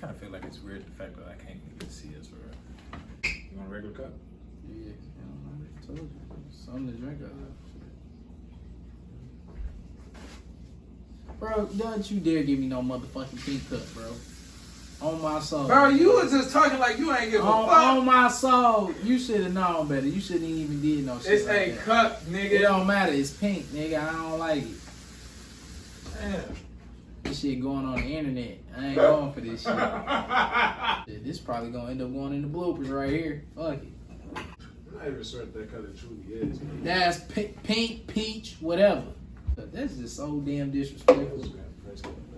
kind of feel like it's weird the fact that I can't even see us for real. You want a regular cup? Yeah, I told you. Something to drink out of. Bro, don't you dare give me no motherfucking pink cup, bro. On my soul. Bro, you was just talking like you ain't give a fuck. On my soul. You should have known better. You shouldn't even did no shit. It's like a that. cup, nigga. It don't matter. It's pink, nigga. I don't like it. Damn. This shit going on the internet. I ain't going for this shit. This probably gonna end up going in the bloopers right here. Fuck it. I'm not even sure if that color truly is. Man. That's pink, peach, whatever. But that's just so damn disrespectful.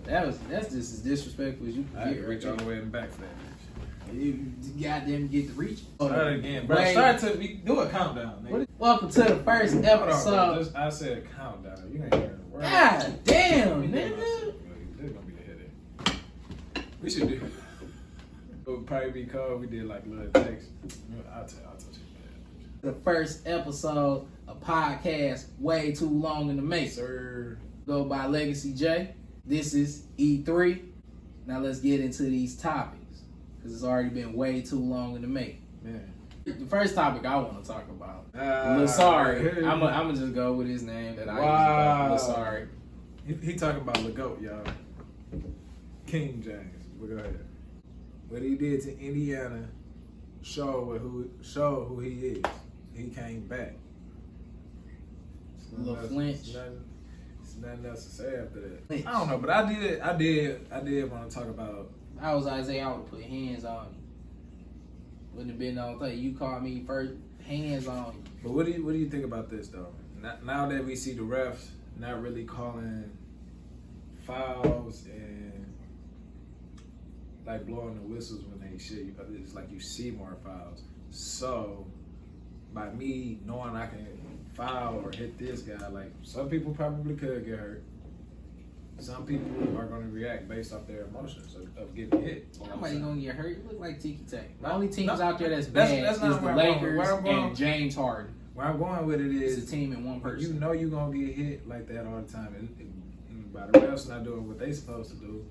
That's just as disrespectful as you can I get. reach all the way in the back for that. You goddamn get to reach. Start it again, bro. Wait. Start to do a countdown, nigga. Welcome to the first Hold on, bro. episode. I said countdown. You ain't hearing the word. God damn, This nigga. is gonna be the headache. We should do. It would probably be cold. We did like little text. I'll touch you. The first episode of podcast way too long in the make. Sir. Go by Legacy J. This is E3. Now let's get into these topics because it's already been way too long in the make. Man. The first topic I want to talk about, Lasari. I'm gonna just go with his name that I usually call Lasari. He talking about the GOAT, y'all. King James. But go ahead. What he did to Indiana show who he is. He came back. Flinch. It's nothing else to say after that. I don't know, but I did want to talk about. I was Isaiah. I would put hands on you. Wouldn't have been no thing. You called me first. Hands on you. But what do you think about this though? Now that we see the refs not really calling fouls and like blowing the whistles when they shit, it's like you see more fouls. So by me knowing I can foul or hit this guy, like some people probably could get hurt. Some people are going to react based off their emotions of getting hit. Nobody gonna get hurt. You look like Tiki Tack. The only teams out there that's bad is the Lakers and James Harden. Where I'm going with it is It's a team in one person. You know you're going to get hit like that all the time. And by the refs not doing what they supposed to do,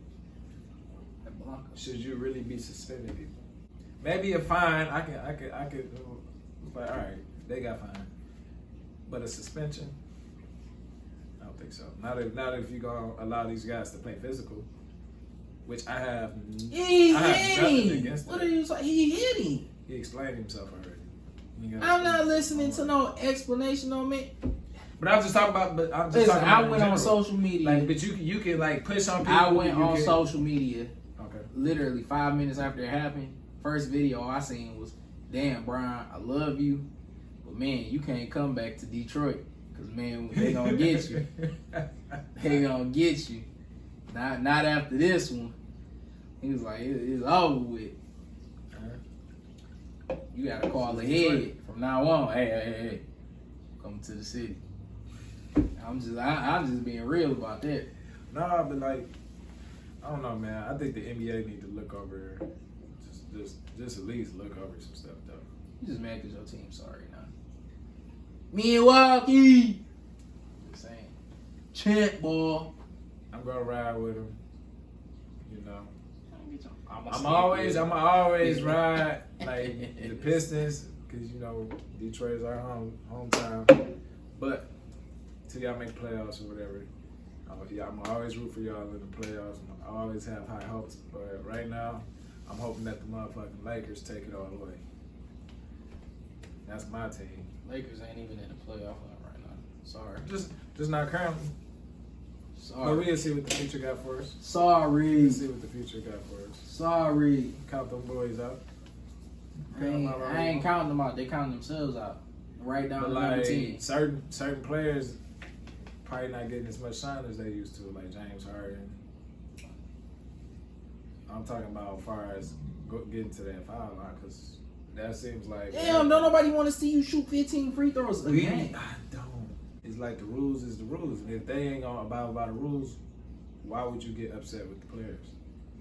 should you really be suspending people? Maybe a fine. I could. But all right, they got fine. But a suspension, I don't think so. Not if you're gonna allow these guys to play physical, which I have nothing against. What are you saying? He hit him. He explained himself already. I'm not listening to no explanation on me. But I'm just talking about. But I'm just Listen, talking about I went on social media. Like, but you can like push on people. I went on social media. Okay. Literally 5 minutes after it happened. First video I seen was, "Damn, Brian, I love you, but man, you can't come back to Detroit because man, they gonna get you. They gonna get you. Not after this one." He was like, "It's over with. You gotta call ahead from now on. Hey, come to the city." I'm just being real about that. Nah, but like, I don't know, man. I think the NBA need to look over, just at least look over some stuff, though. You just mad because your team's sorry now. Milwaukee. Just saying. Champ ball. I'm gonna ride with him. You know. I'm always ride like the Pistons because you know Detroit is our hometown. But till y'all make playoffs or whatever, I'm always root for y'all in the playoffs. I always have high hopes, but right now I'm hoping that the motherfucking Lakers take it all the way. That's my team. Lakers ain't even in the playoff hunt right now. Sorry. Just not currently. Sorry. But we'll see what the future got for us. Sorry. We'll see what the future got for us. Sorry. Count them boys out. I ain't counting them out. They count themselves out. Right down but to like number 10. certain players probably not getting as much shine as they used to, like James Harden. I'm talking about as far as getting to that foul line, because that seems like damn, don't nobody want to see you shoot 15 free throws a game. I don't. It's like the rules is the rules, and if they ain't gonna abide by the rules, why would you get upset with the players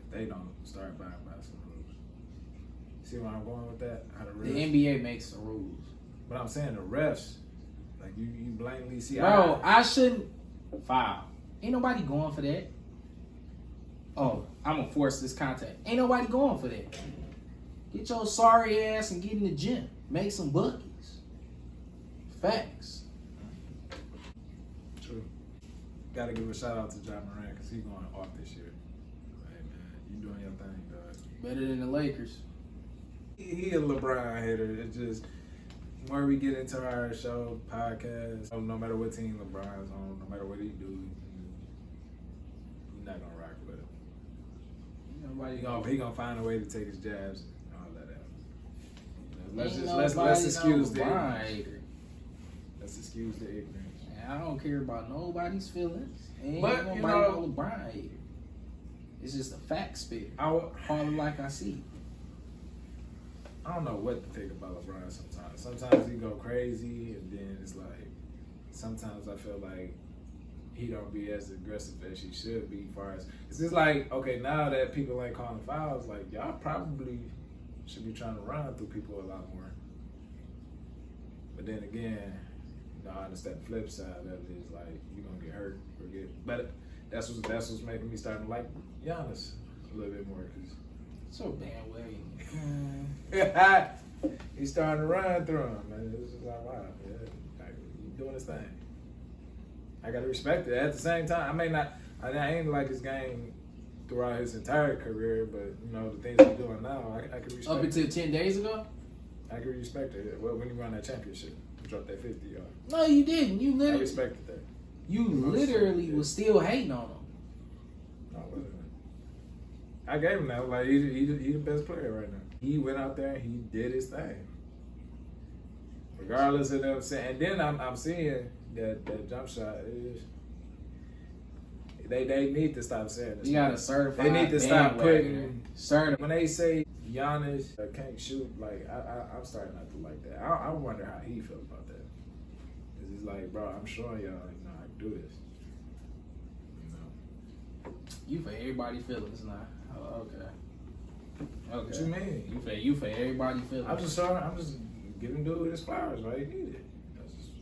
if they don't start abiding by some rules? See where I'm going with that? How the NBA makes the rules. But I'm saying the refs, like you blatantly see. Bro, I shouldn't foul. Ain't nobody going for that. oh, I'm gonna force this contact. Ain't nobody going for that. Get your sorry ass and get in the gym. Make some buckets. Facts. True. Gotta give a shout out to John Morant because he's going off this year. Hey man, you doing your thing, dog. Better than the Lakers. He a LeBron hater. It's just where we get into our show, podcast, no matter what team LeBron's on, no matter what he do, he's not gonna rock with him. He gonna find a way to take his jabs and all that out. Let's excuse the ignorance. Let's excuse the ignorance. I don't care about nobody's feelings. Ain't But, nobody you know, no LeBron hater. It's just a fact spit. Call it like I see. I don't know what to think about LeBron sometimes. Sometimes he go crazy, and then it's like, sometimes I feel like he don't be as aggressive as he should be. Far as it's just like, okay, now that people ain't calling fouls, like y'all probably should be trying to run through people a lot more. But then again, you know, I understand the flip side of it is like you gonna get hurt or get. But that's what's making me start to like Giannis a little bit more because. So damn well. He's starting to run through him, man. It's just like, wow, man. Like, he's doing his thing. I gotta respect it. At the same time, I ain't like his game throughout his entire career, but you know the things he's doing now, I can respect. Up until 10 days ago, I can respect it. Well, when he won that championship, he dropped that 50 yard. No, you didn't. You I literally. respected that. You literally was still hating on him. No, I wasn't. I gave him that. Like he the best player right now. He went out there and he did his thing. Regardless of them saying, and then I'm seeing that jump shot is. They need to stop saying this. You got to certify. They need to stop putting certain. When they say Giannis can't shoot, like I'm starting not to like that. I wonder how he feels about that. Cause he's like, bro, I'm showing y'all, you know, I can do this. You know. You for everybody feelings now. Oh, okay. Okay. What you mean? You for everybody feelings. I'm just giving dude his flowers, right? He need it.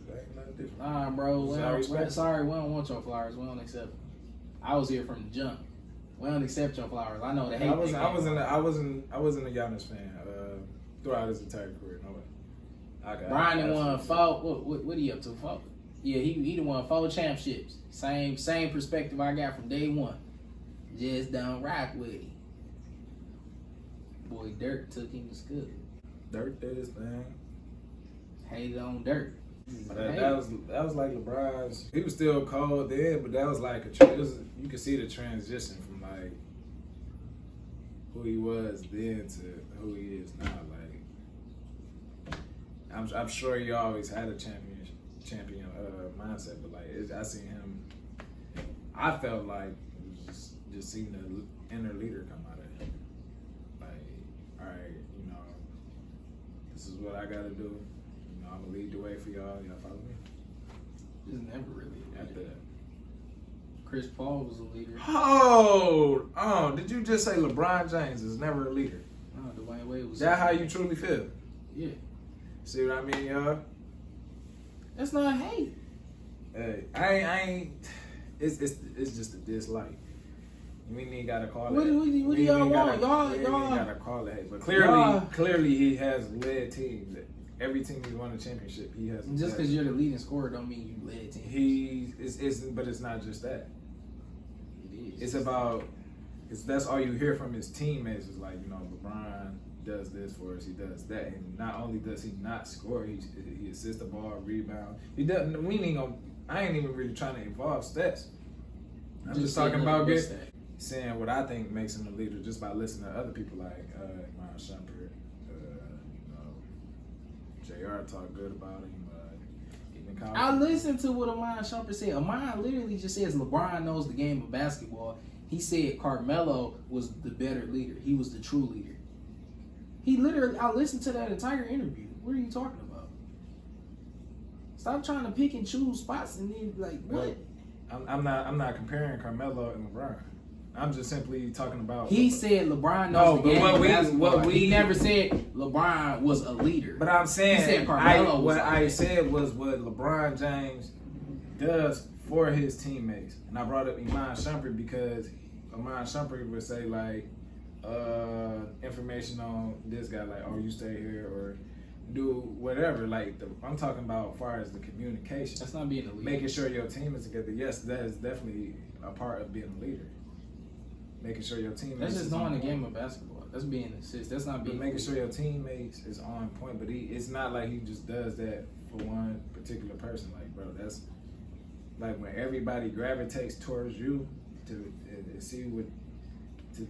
That ain't nothing different. Nah, bro. We don't want your flowers. We don't accept them. I was here from the jump. We don't accept your flowers. I know the hate. I wasn't a Giannis fan throughout his entire career. No way. Brian won 4. What he up to? 4? Yeah, he done won 4 championships. Same perspective I got from day one. Just don't rock with him. Boy, Dirk took him to school. Dirk did his thing. Hated on Dirk. That was like LeBron's. He was still cold then, but that was like you could see the transition from like who he was then to who he is now. Like I'm sure he always had a champion mindset, but like I seen him. I felt like it was just seeing the inner leader come out of him. Like, all right, you know, this is what I got to do. I'm gonna lead the way for y'all. Y'all follow me? He's never really a leader. After that. Chris Paul was a leader. Oh, did you just say LeBron James is never a leader? No, Dwayne Wade was. Is that how you truly feel? Yeah. See what I mean, y'all? That's not hate. Hey, I ain't. It's just a dislike. You ain't even gotta call it. What do y'all want? Y'all gotta call it hate. But clearly he has led teams. Every team he's won a championship, he has. Just because you're the leading scorer don't mean you led teams. But it's not just that. It is. It's about. That's all you hear from his teammates is like, you know, LeBron does this for us, he does that, and not only does he not score, he assists the ball, rebound. He doesn't. I ain't even really trying to involve stats. I'm just talking about saying what I think makes him a leader just by listening to other people like Iman Shumpert. JR talk good about him. Even I listened to what Iman Shumpert said. Iman literally just says LeBron knows the game of basketball. He said Carmelo was the better leader. He was the true leader. I listened to that entire interview. What are you talking about? Stop trying to pick and choose spots and then like what? I'm not comparing Carmelo and LeBron. I'm just simply talking about. He said LeBron knows the game of basketball. He never said LeBron was a leader. But I'm saying he said Carmelo what I said was what LeBron James does for his teammates, and I brought up Iman Shumpert because Amon Shumpert would say like information on this guy, like, oh, you stay here or do whatever. Like I'm talking about as far as the communication. That's not being a leader. Making sure your team is together. Yes, that is definitely a part of being a leader. Making sure your teammates. That's just knowing the game of basketball. That's being an assist. That's not being. Making sure your teammates is on point. But it's not like he just does that for one particular person. Like, bro, that's like when everybody gravitates towards you to see what, to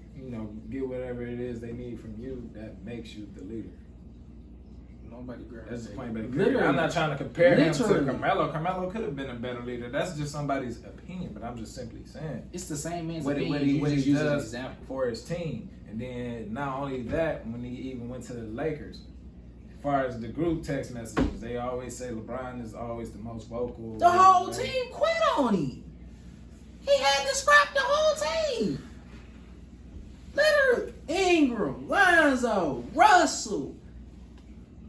get whatever it is they need from you. That makes you the leader. Nobody grabs. That's the point. Literally, I'm not trying to compare him to literally. Carmelo. Carmelo could have been a better leader. That's just somebody's opinion, but I'm just simply saying It's the same man's what opinion. he You just use as an does example. for his team. And then not only that, when he even went to the Lakers, as far as the group text messages, they always say LeBron is always the most vocal. The whole team quit on him. He had to scrap the whole team. Literally, Ingram, Lonzo, Russell.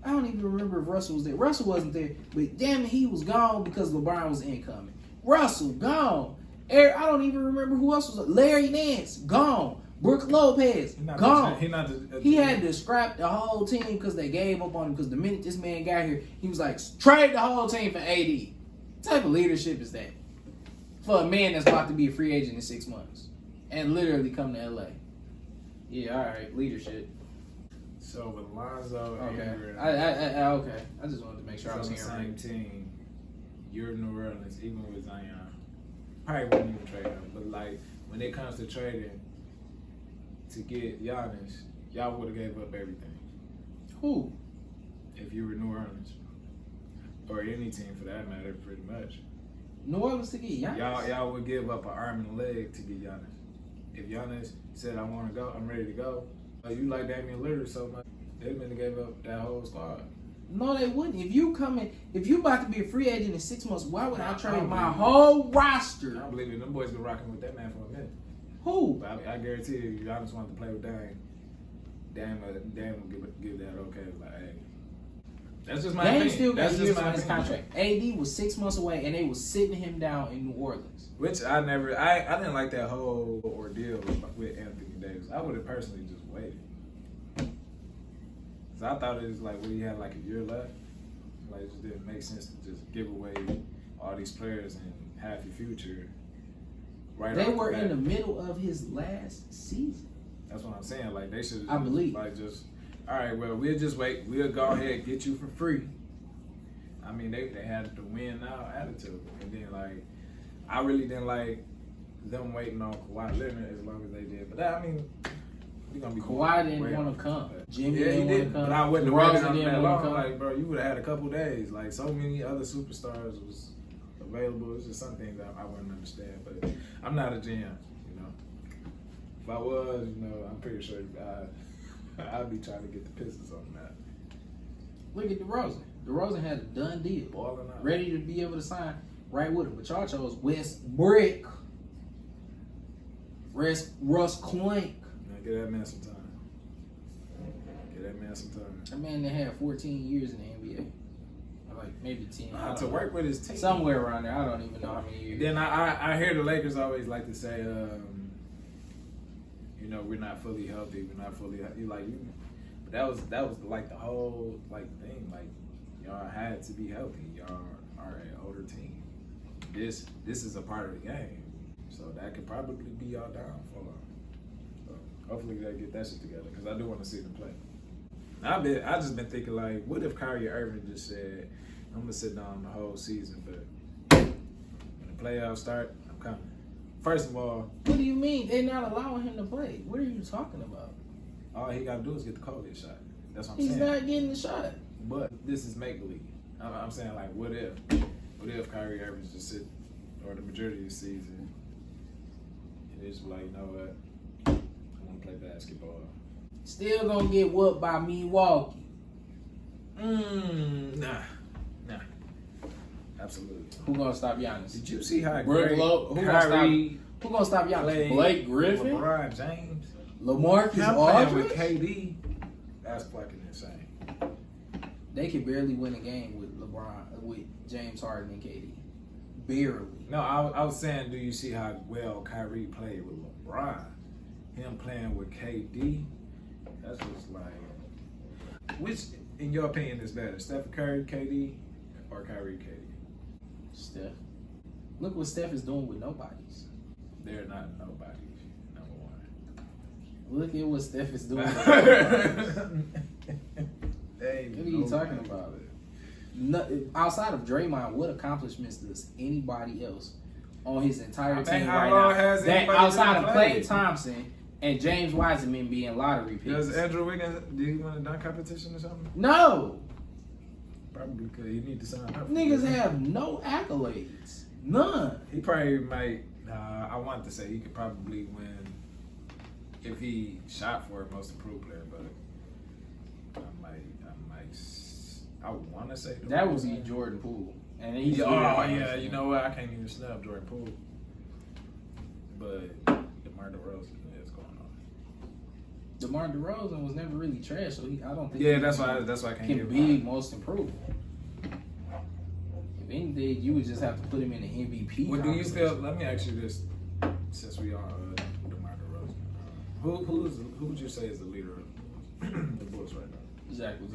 I don't even remember if Russell was there. Russell wasn't there, but damn it, he was gone because LeBron was incoming. Russell, gone. I don't even remember who else was. Larry Nance, gone. Brooke Lopez, gone. He had to scrap the whole team because they gave up on him because the minute this man got here, he was like, trade the whole team for AD. What type of leadership is that? For a man that's about to be a free agent in 6 months and literally come to LA. Yeah, all right, leadership. So with Lonzo, Okay. Ingram, Okay. I just wanted to make sure I was on the hearing same team, you're New Orleans, even with Zion. Probably wouldn't even trade him, but like when it comes to trading to get Giannis, y'all would have gave up everything. Who? If you were New Orleans or any team for that matter, pretty much. New Orleans to get Giannis? Y'all would give up an arm and a leg to get Giannis. If Giannis said, I want to go, I'm ready to go, you like Damian Lillard so much, they'd been to give up that whole squad. No, they wouldn't. If you about to be a free agent in 6 months, why would I trade my whole roster? I don't believe it. Them boys been rocking with that man for a minute. Who? But I guarantee you, Giannis wanted to play with Dame. Dame will give that okay. Like, hey, that's just my Dame opinion. still got That's years just my on his opinion. contract. AD was 6 months away, and they was sitting him down in New Orleans. Which I didn't like that whole ordeal with Anthony Davis. I would have personally just waited. Cause I thought it was like when he had like a year left. Like it just didn't make sense to just give away all these players and half your future. Right. They were in the middle of his last season. That's what I'm saying. Like they should. I believe. Like just. All right. Well, we'll just wait. We'll go ahead and get you for free. I mean, they had the win now attitude, and then like, I really didn't like them waiting on Kawhi Leonard as long as they did. But that, I mean, we're gonna be. Kawhi didn't want to come. Jimmy didn't want to come. But I wouldn't have waited on didn't that wanna long. come. Like, bro, you would have had a couple days. Like, so many other superstars was available. It's just some things that I wouldn't understand. But I'm not a GM, you know. If I was, you know, I'm pretty sure I'd be trying to get the Pistons on that. Look at DeRozan. DeRozan had a done deal. Balling out. Ready to be able to sign right with him. But y'all chose Westbrook. Russ Clank. Man, give that man some time. Give that man some time. That man that had 14 years in the NBA. Like maybe 10. To work with his team. Somewhere around there. I don't even know how many years. Then I hear the Lakers always like to say, you know, we're not fully healthy. We're not fully healthy. Like you, but that was like the whole like thing. Like y'all had to be healthy. Y'all are an older team. This is a part of the game. So that could probably be y'all downfall. So hopefully they get that shit together because I do want to see them play. I just been thinking like, what if Kyrie Irving just said, I'm gonna sit down the whole season, but when the playoffs start, I'm coming. First of all, What do you mean? They're not allowing him to play. What are you talking about? all he gotta do is get the COVID shot. That's what I'm He's saying. not getting the shot. But this is make believe. I'm saying like, what if Kyrie Irving just sit or the majority of the season and it's like, you know what, I want to play basketball. Still gonna get whooped by Milwaukee. Nah. Absolutely. Who gonna stop Giannis? Did you see how Who great gonna stop Giannis? played Blake Griffin? LeBron James? LaMarcus Him playing Aldridge? with KD? That's fucking insane. They could barely win a game with James Harden and KD. Barely. No, I was saying, do you see how well Kyrie played with LeBron. Him playing with KD, that's just like, which, in your opinion, is better? Steph Curry, KD, or Kyrie, KD? Steph. Look what Steph is doing with nobodies. They're not nobody, number one. Look at what Steph is doing. What are you talking about? No, outside of Draymond, what accomplishments does anybody else on his entire team right now? That outside of Klay Thompson and James Wiseman being lottery picks. Does Andrew Wiggins, did he win a dunk competition or something? No. Probably because he need to sign up. Niggas have no accolades. None. He probably might. I want to say he could probably win if he shot for most improved player, but I want to say that would be Jordan Poole, and he's yeah. You know what? I can't even snub Jordan Poole, but DeMar DeRozan is going on. DeMar DeRozan was never really trash, so I don't think. Yeah, that's why I can't can be most improved. If anything, you would just have to put him in the MVP. What do you feel? Let me ask you this, since we are DeMar DeRozan, who would you say is the leader of the Bulls right now? Exactly.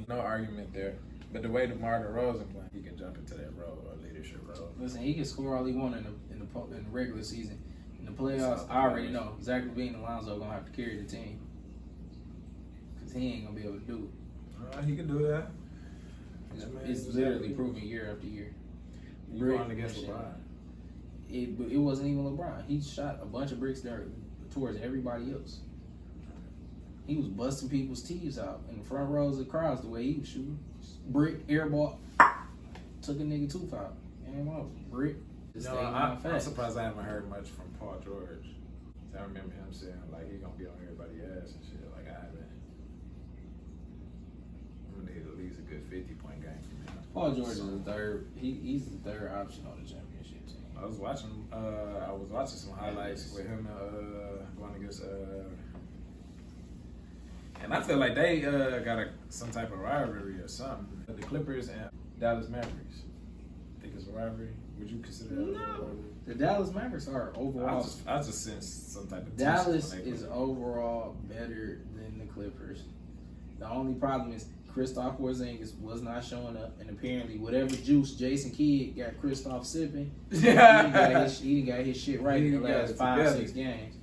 No argument there. But the way DeMar DeRozan playing, he can jump into that role, or leadership role. Listen, he can score all he wants in the regular season. In the playoffs, I already know Zach LaVine and Lonzo gonna have to carry the team because he ain't gonna be able to do it. He can do that. It's literally proven year after year. You're going against LeBron. It wasn't even LeBron. He shot a bunch of bricks there towards everybody else. He was busting people's teeth out in the front rows of crowds the way he was shooting. Brick, airball, took a nigga tooth out. Game over. Brick. I'm surprised I haven't heard much from Paul George. I remember him saying like he's gonna be on everybody's ass and shit. Like I haven't. I'm gonna need at least a good 50-point game from him. Paul George is the third. He's the third option on the championship team. I was watching some highlights with him going against and I feel like they got some type of rivalry or something. The Clippers and Dallas Mavericks. Think it's a rivalry? Would you consider that a rivalry? The Dallas Mavericks are overall. I just sense some type of Dallas is overall better than the Clippers. The only problem is Kristaps Porzingis was not showing up, and apparently whatever juice Jason Kidd got Kristaps sipping, he done got his shit right in the last 5-6 games.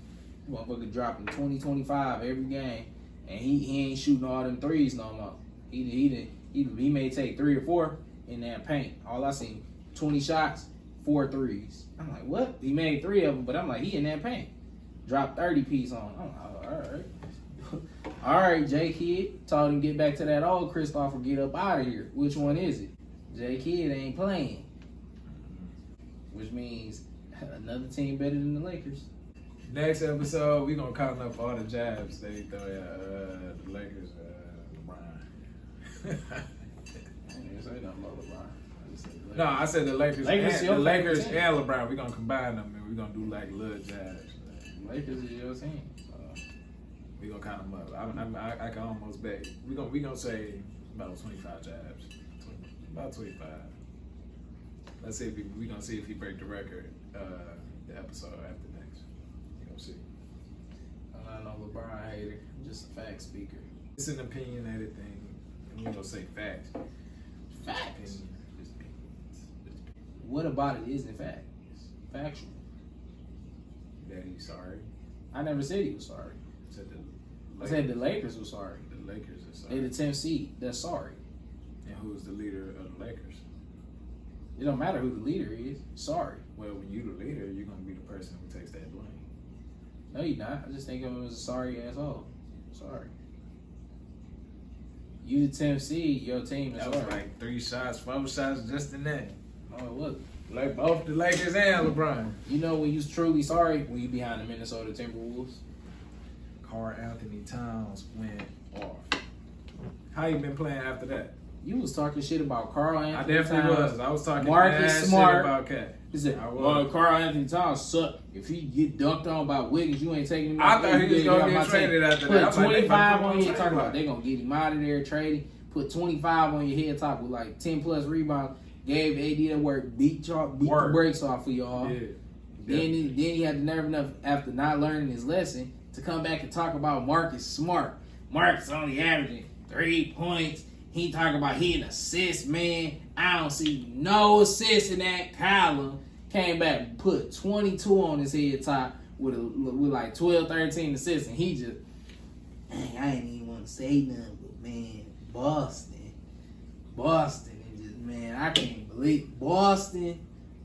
Motherfucker dropping 20-25 every game, and he ain't shooting all them threes no more. He may take 3 or 4 in that paint. All I seen 20 shots, 4 threes. I'm like, what? He made 3 of them, but I'm like, he in that paint. Dropped 30 piece on. I'm like, all right. All right, J Kidd. Told him get back to that old Christopher, get up out of here. Which one is it? J Kidd ain't playing. Which means another team better than the Lakers. Next episode, we gonna count up all the jabs they throw at the Lakers, LeBron. I didn't say nothing about LeBron. No, I said the Lakers and LeBron. We gonna combine them and we gonna do like little jabs. Lakers is your team. We gonna count them up. I can almost bet. We gonna say about 25 jabs. About 25. Let's see if we gonna see if he break the record. The episode after next. We gonna see. I'm not no LeBron hater. I'm just a fact speaker. It's an opinionated thing. And we gonna say facts. Facts. What about it isn't fact? It's factual. That he's sorry. I never said he was sorry. I said the Lakers were sorry. The Lakers are sorry. They're the 10th seed. They're sorry. And who's the leader of the Lakers? It don't matter who the leader is. Sorry. Well, when you the leader, you're gonna be the person who takes that blame. No, you're not. I just think of him as a sorry asshole. Sorry. You the 10th seed. Your team is sorry. That was like 3 shots, 4 shots just in that. No, it wasn't. Like both the Lakers and LeBron. You know when you truly sorry when you behind the Minnesota Timberwolves. Karl Anthony Towns went off. How you been playing after that? You was talking shit about Karl Anthony Towns. I definitely was. I was talking Marcus Smart shit about Cat. He said, well, Karl Anthony Towns suck. If he get dunked on by Wiggins, you ain't taking him out. I thought he was going to get traded after that. Put 25 on your head. Talking about they going to get him out of there, trade. Put 25 on your head top with like 10 plus rebounds. Gave AD that work. Beat the brakes off of y'all. Yeah. Then he had the nerve enough, after not learning his lesson, to come back and talk about Marcus Smart. Marcus only averaging 3 points. He talking about he an assist man. I don't see no assists in that column. Came back and put 22 on his head top with like 12, 13 assists, and he just, dang, I ain't even want to say nothing, but man, Boston, and just, man, I can't believe Boston.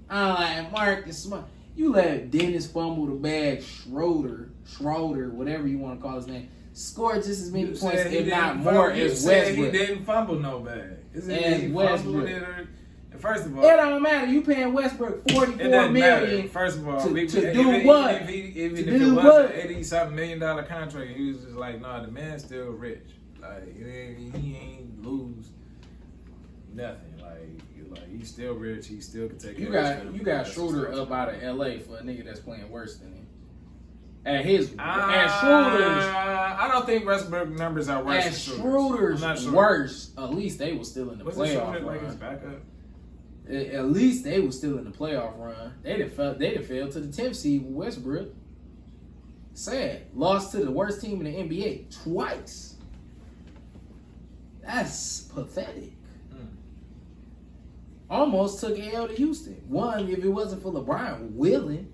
I'm like, Marcus Smart. You let Dennis fumble the bag, Schroeder, whatever you want to call his name, score just as many points, if not more, as Westbrook. He didn't fumble no bag. As Westbrook. First of all, it don't matter. You paying Westbrook $44 million. First of all, to even do what? Even if it was an $80-something million contract, he was just like, nah, the man's still rich. Like he ain't lose nothing. Like he's still rich. He still can take. You got Schroeder up out of LA for a nigga that's playing worse than him. At Schroeder's, I don't think Westbrook numbers are worse. At Schroeder's worse. At least they were still in the playoff run. Like his backup? At least they were still in the playoff run. They'd have failed to the 10th seed with Westbrook. Sad. Lost to the worst team in the NBA twice. That's pathetic. Almost took an L to Houston. One, if it wasn't for LeBron willing.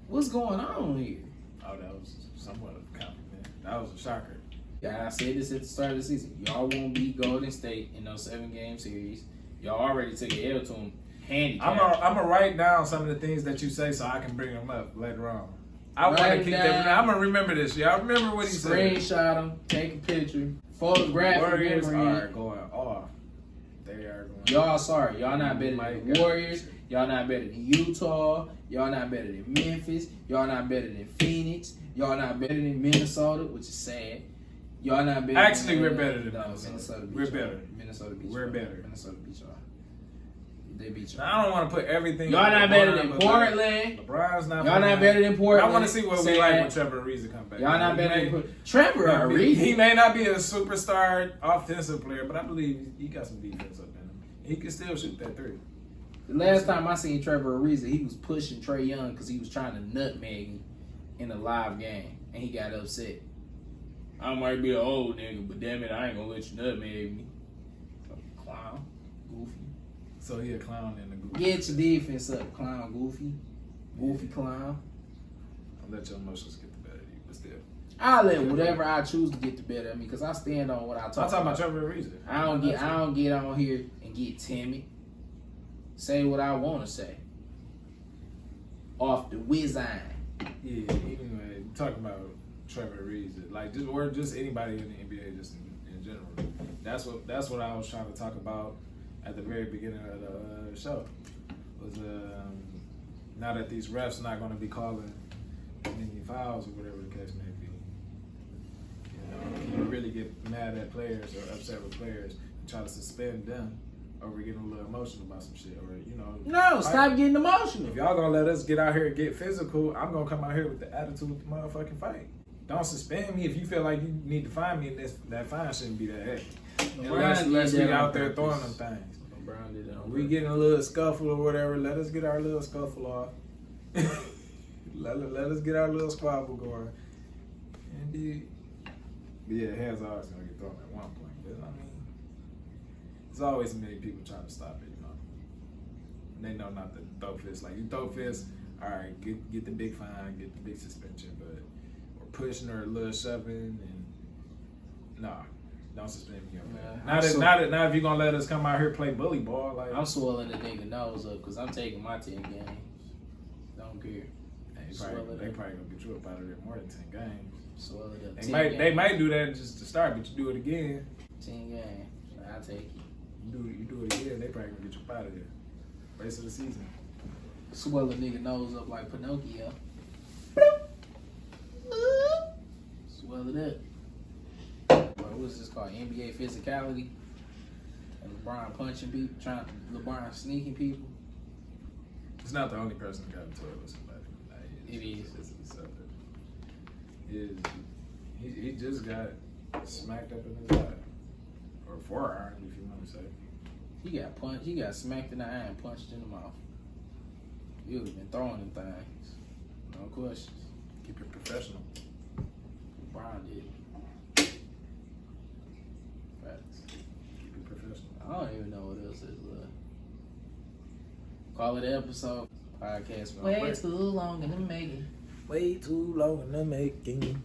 What's going on here? Oh, that was somewhat of a compliment. That was a shocker. Yeah, I said this at the start of the season. Y'all won't beat Golden State in those 7-game series. Y'all already took an L to them. Handicap. I'm gonna write down some of the things that you say so I can bring them up later on. I want to keep that. I'm gonna remember this. Y'all remember what he said. Screenshot them. Take a picture. Photograph. Warriors are going off. They are going. Y'all sorry. Y'all not better than the Warriors. Y'all not better than Utah. Y'all not better than Memphis. Y'all not better than Phoenix. Y'all not better than Minnesota, which is sad. Y'all not better. Actually, we're than better than Minnesota. We're better. Minnesota beat We're better. Minnesota beat y'all. They beat y'all. Now, I don't want to put everything. Y'all not better than Portland. LeBron's not. Y'all not better than Portland. I want to see what we like when Trevor Ariza come back. Y'all not better than Portland. Trevor Ariza. He may not be a superstar offensive player, but I believe he got some defense up in him. He can still shoot that three. The last time I seen Trevor Ariza, he was pushing Trae Young because he was trying to nutmeg him in a live game, and he got upset. I might be an old nigga, but damn it, I ain't gonna let you nutmeg me. Clown, goofy. So he a clown and a goofy. Get your defense up, clown, goofy clown. I'll let your emotions get the better of you, but still. I'll let whatever I choose to get the better of me because I stand on what I talk about. I'm talking about Trevor Ariza. I don't get on here and get timid. Say what I want to say. Off the whiz-eye. Yeah, anyway, talking about Trevor Ariza, like just anybody in the NBA, just in general. That's what I was trying to talk about at the very beginning of the show. Was now that these refs not going to be calling any fouls or whatever the case may be. You really get mad at players or upset with players and try to suspend them over getting a little emotional about some shit, or No, stop getting emotional. If y'all gonna let us get out here and get physical, I'm gonna come out here with the attitude of the motherfucking fight. Don't suspend me if you feel like you need to find me, and that fine shouldn't be that heavy. Unless we out there throwing them things. We getting a little scuffle or whatever. Let us get our little scuffle off. let us get our little squabble going. Indeed. Yeah, hands are always gonna get thrown at one point. But, I mean, there's always many people trying to stop it, And they know not to throw fists. Like, you throw fists, all right, get the big fine, get the big suspension, but or pushing or a little shoving, and don't suspend me. Now if you're gonna let us come out here play bully ball, like I'm swelling the nigga nose up because I'm taking my 10 games. Don't care. They probably gonna get you up out of there more than 10 games. Swell it up. They might do that just to start, but you do it again. 10 games. I'll take it. You do it again, they probably gonna get you up out of there. Rest of the season. Swell a nigga nose up like Pinocchio. Swell it up. What's this called? NBA physicality? And LeBron punching people, LeBron sneaking people. It's not the only person that got into it with somebody. It is. He just got smacked up in his eye. Or forearm, if you want to say. He got punched. He got smacked in the eye and punched in the mouth. You would have been throwing them things. No questions. Keep it professional. Brian did. Facts. Keep it professional. I don't even know what else is. Call it an episode. Podcast. Way too long in the making. Way too long in the making.